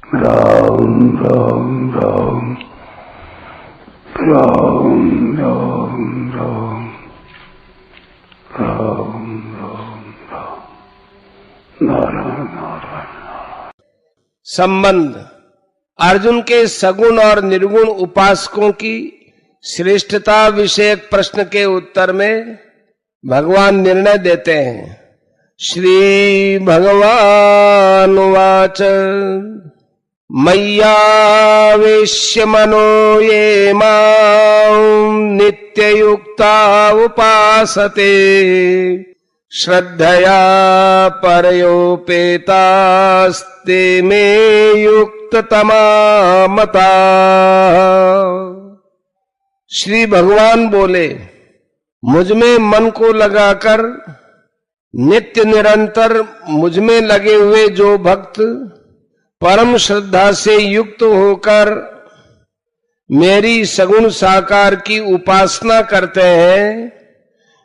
राम राम राम राम राम राम राम राम राम नारायण नारायण। संबंध अर्जुन के सगुण और निर्गुण उपासकों की श्रेष्ठता विषयक प्रश्न के उत्तर में भगवान निर्णय देते हैं। श्री भगवान उवाच मय्यावेश्य मनो ये मां नित्ययुक्ता उपासते श्रद्धया परयोपेतास्ते मे युक्ततमा मता। श्री भगवान बोले, मुझ में मन को लगाकर नित्य निरंतर मुझ में लगे हुए जो भक्त परम श्रद्धा से युक्त होकर मेरी सगुण साकार की उपासना करते हैं,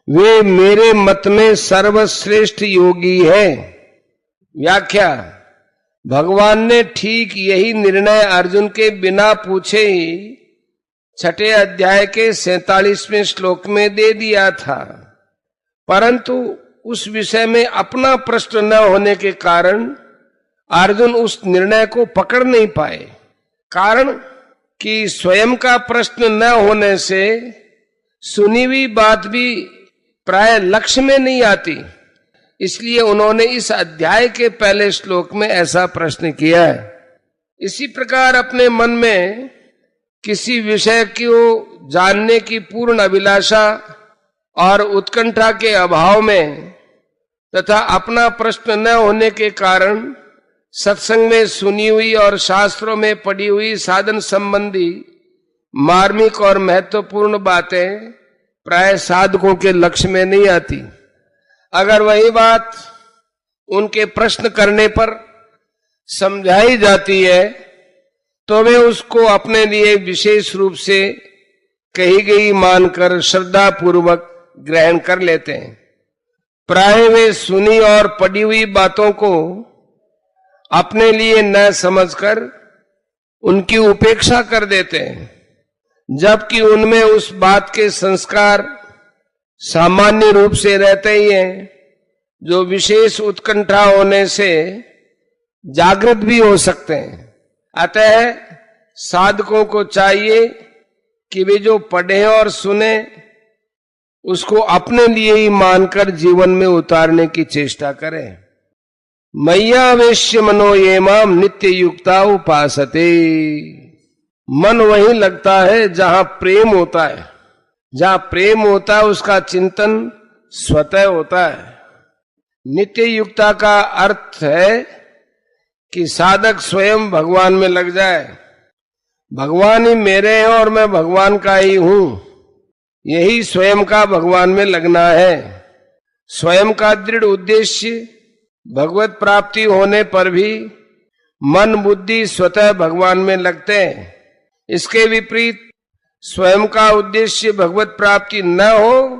वे मेरे मत में सर्वश्रेष्ठ योगी है। व्याख्या, भगवान ने ठीक यही निर्णय अर्जुन के बिना पूछे ही 6 अध्याय के 47वें श्लोक में दे दिया था, परंतु उस विषय में अपना प्रश्न न होने के कारण अर्जुन उस निर्णय को पकड़ नहीं पाए। कारण कि स्वयं का प्रश्न न होने से सुनी हुई बात भी प्राय लक्ष्य में नहीं आती, इसलिए उन्होंने इस अध्याय के पहले श्लोक में ऐसा प्रश्न किया है। इसी प्रकार अपने मन में किसी विषय को जानने की पूर्ण अभिलाषा और उत्कंठा के अभाव में तथा अपना प्रश्न न होने के कारण सत्संग में सुनी हुई और शास्त्रों में पढ़ी हुई साधन संबंधी मार्मिक और महत्वपूर्ण बातें प्राय साधकों के लक्ष्य में नहीं आती। अगर वही बात उनके प्रश्न करने पर समझाई जाती है तो वे उसको अपने लिए विशेष रूप से कही गई मानकर श्रद्धा पूर्वक ग्रहण कर लेते हैं। प्राय वे सुनी और पढ़ी हुई बातों को अपने लिए न समझकर उनकी उपेक्षा कर देते हैं, जबकि उनमें उस बात के संस्कार सामान्य रूप से रहते ही हैं, जो विशेष उत्कंठा होने से जागृत भी हो सकते हैं। अतः साधकों को चाहिए कि वे जो पढ़े और सुने उसको अपने लिए ही मानकर जीवन में उतारने की चेष्टा करें। मय्यावेश्य मनो ये माम नित्य युक्ता उपासते। मन वहीं लगता है जहां प्रेम होता है। जहां प्रेम होता है उसका चिंतन स्वतः होता है। नित्य युक्ता का अर्थ है कि साधक स्वयं भगवान में लग जाए। भगवान ही मेरे हैं और मैं भगवान का ही हूं, यही स्वयं का भगवान में लगना है। स्वयं का दृढ़ उद्देश्य भगवत प्राप्ति होने पर भी मन बुद्धि स्वतः भगवान में लगते हैं। इसके विपरीत स्वयं का उद्देश्य भगवत प्राप्ति न हो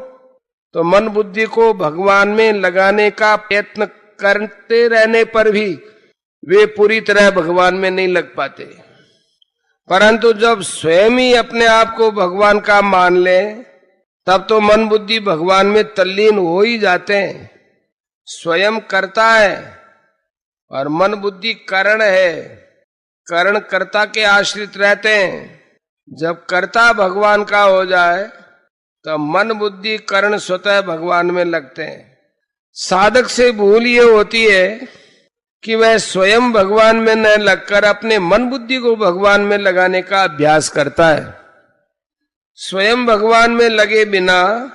तो मन बुद्धि को भगवान में लगाने का प्रयत्न करते रहने पर भी वे पूरी तरह भगवान में नहीं लग पाते। परंतु जब स्वयं ही अपने आप को भगवान का मान ले तब तो मन बुद्धि भगवान में तल्लीन हो ही जाते हैं। स्वयं करता है और मन बुद्धि कारण है। कारण कर्ता के आश्रित रहते हैं। जब कर्ता भगवान का हो जाए तो मन बुद्धि कर्ण स्वतः भगवान में लगते हैं। साधक से भूल ये होती है कि वह स्वयं भगवान में न लगकर अपने मन बुद्धि को भगवान में लगाने का अभ्यास करता है। स्वयं भगवान में लगे बिना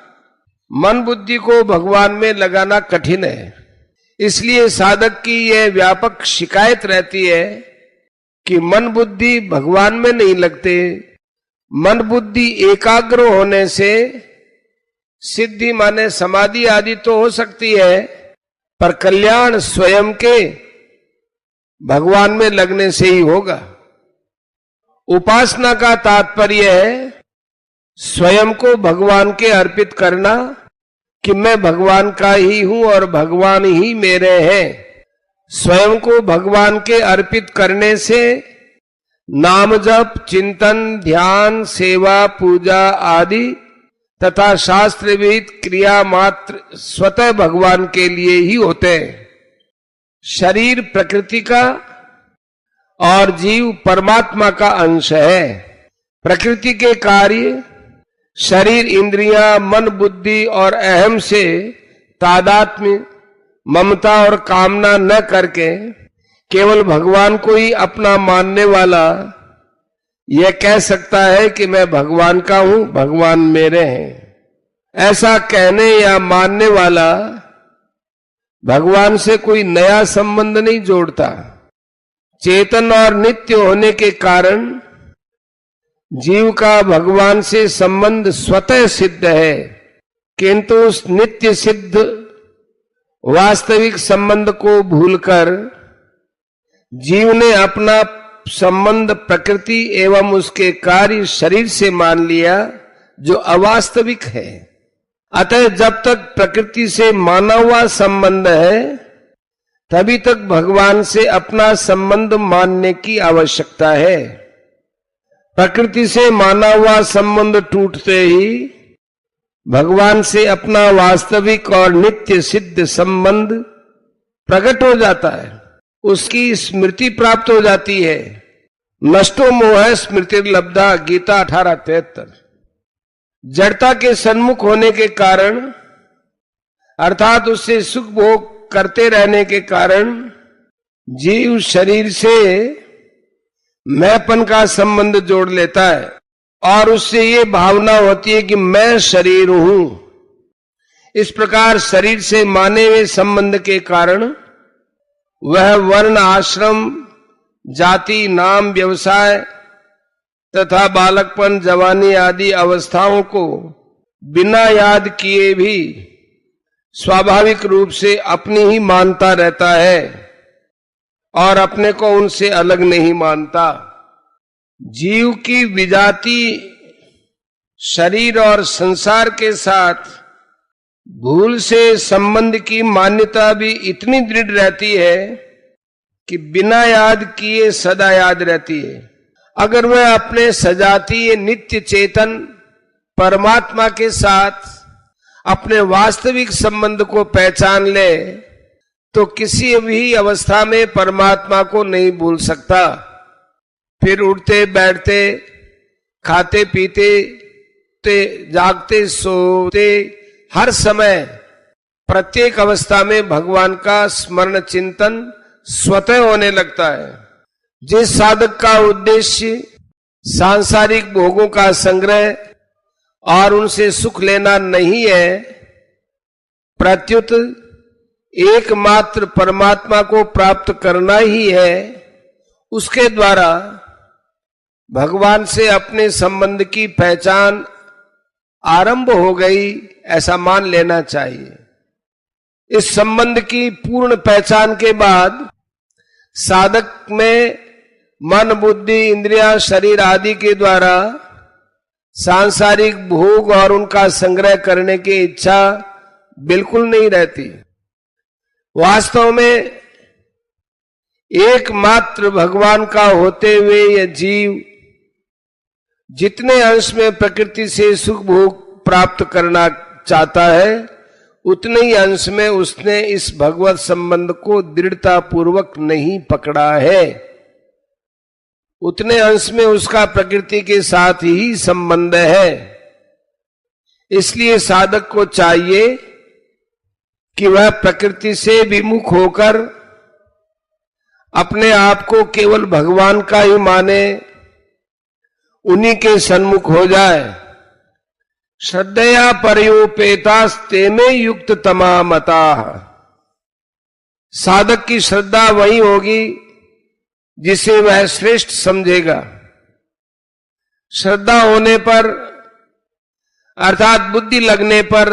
मन बुद्धि को भगवान में लगाना कठिन है। इसलिए साधक की यह व्यापक शिकायत रहती है कि मन बुद्धि भगवान में नहीं लगते। मन बुद्धि एकाग्र होने से सिद्धि माने समाधि आदि तो हो सकती है, पर कल्याण स्वयं के भगवान में लगने से ही होगा। उपासना का तात्पर्य है स्वयं को भगवान के अर्पित करना कि मैं भगवान का ही हूं और भगवान ही मेरे हैं। स्वयं को भगवान के अर्पित करने से नाम जप, चिंतन, ध्यान, सेवा, पूजा आदि तथा शास्त्र विहित क्रिया मात्र स्वतः भगवान के लिए ही होते हैं। शरीर प्रकृति का और जीव परमात्मा का अंश है। प्रकृति के कार्य शरीर, इंद्रियां, मन, बुद्धि और अहम से तादात्म्य, ममता और कामना न करके केवल भगवान को ही अपना मानने वाला यह कह सकता है कि मैं भगवान का हूं, भगवान मेरे हैं। ऐसा कहने या मानने वाला भगवान से कोई नया संबंध नहीं जोड़ता। चेतन और नित्य होने के कारण जीव का भगवान से संबंध स्वतः सिद्ध है, किंतु उस नित्य सिद्ध वास्तविक संबंध को भूलकर जीव ने अपना संबंध प्रकृति एवं उसके कार्य शरीर से मान लिया, जो अवास्तविक है। अतः जब तक प्रकृति से माना हुआ संबंध है, तभी तक भगवान से अपना संबंध मानने की आवश्यकता है। प्रकृति से माना हुआ संबंध टूटते ही भगवान से अपना वास्तविक और नित्य सिद्ध संबंध प्रकट हो जाता है, उसकी स्मृति प्राप्त हो जाती है। नष्टो मोह स्मृति लब्धा, गीता 18:73। जड़ता के सन्मुख होने के कारण अर्थात उससे सुख भोग करते रहने के कारण जीव शरीर से मैंपन का संबंध जोड़ लेता है और उससे ये भावना होती है कि मैं शरीर हूं। इस प्रकार शरीर से माने हुए संबंध के कारण वह वर्ण, आश्रम, जाति, नाम, व्यवसाय तथा बालकपन, जवानी आदि अवस्थाओं को बिना याद किए भी स्वाभाविक रूप से अपनी ही मानता रहता है और अपने को उनसे अलग नहीं मानता। जीव की विजाति शरीर और संसार के साथ भूल से संबंध की मान्यता भी इतनी दृढ़ रहती है कि बिना याद किए सदा याद रहती है। अगर वह अपने सजातीय नित्य चेतन परमात्मा के साथ अपने वास्तविक संबंध को पहचान ले तो किसी भी अवस्था में परमात्मा को नहीं भूल सकता। फिर उठते बैठते, खाते पीते, जागते सोते, हर समय प्रत्येक अवस्था में भगवान का स्मरण चिंतन स्वतः होने लगता है। जिस साधक का उद्देश्य सांसारिक भोगों का संग्रह और उनसे सुख लेना नहीं है, प्रत्युत एकमात्र परमात्मा को प्राप्त करना ही है, उसके द्वारा भगवान से अपने संबंध की पहचान आरंभ हो गई, ऐसा मान लेना चाहिए। इस संबंध की पूर्ण पहचान के बाद साधक में मन, बुद्धि, इंद्रियां, शरीर आदि के द्वारा सांसारिक भोग और उनका संग्रह करने की इच्छा बिल्कुल नहीं रहती। वास्तव में एकमात्र भगवान का होते हुए यह जीव जितने अंश में प्रकृति से सुख भोग प्राप्त करना चाहता है, उतने ही अंश में उसने इस भगवत संबंध को दृढ़ता पूर्वक नहीं पकड़ा है। उतने अंश में उसका प्रकृति के साथ ही संबंध है। इसलिए साधक को चाहिए कि वह प्रकृति से विमुख होकर अपने आप को केवल भगवान का ही माने, उन्हीं के सन्मुख हो जाए। श्रद्धया पर्योपेतास्ते में युक्त तमामता। साधक की श्रद्धा वही होगी जिसे वह श्रेष्ठ समझेगा। श्रद्धा होने पर अर्थात बुद्धि लगने पर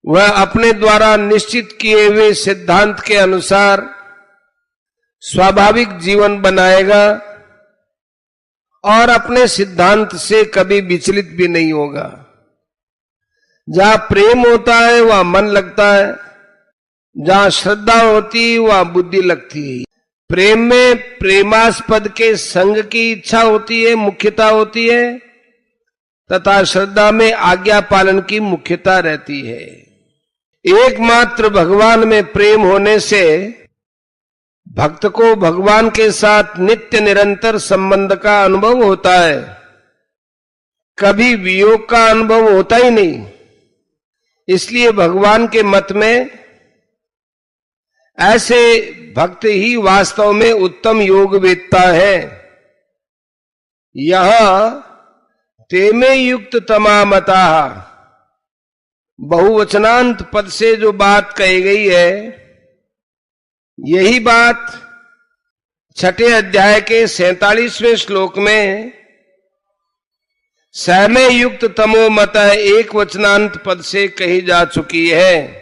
वह अपने द्वारा निश्चित किए हुए सिद्धांत के अनुसार स्वाभाविक जीवन बनाएगा और अपने सिद्धांत से कभी विचलित भी नहीं होगा। जहां प्रेम होता है वहां मन लगता है, जहां श्रद्धा होती वहां बुद्धि लगती है। प्रेम में प्रेमास्पद के संग की इच्छा होती है, मुख्यता होती है, तथा श्रद्धा में आज्ञा पालन की मुख्यता रहती है। एकमात्र भगवान में प्रेम होने से भक्त को भगवान के साथ नित्य निरंतर संबंध का अनुभव होता है, कभी वियोग का अनुभव होता ही नहीं। इसलिए भगवान के मत में ऐसे भक्त ही वास्तव में उत्तम योग वेत्ता है। यहां तेमे युक्त तमामता बहुवचनांत पद से जो बात कही गई है, यही बात छठे अध्याय के 47वें श्लोक में सहमे युक्त तमो मत एक वचनांत पद से कही जा चुकी है।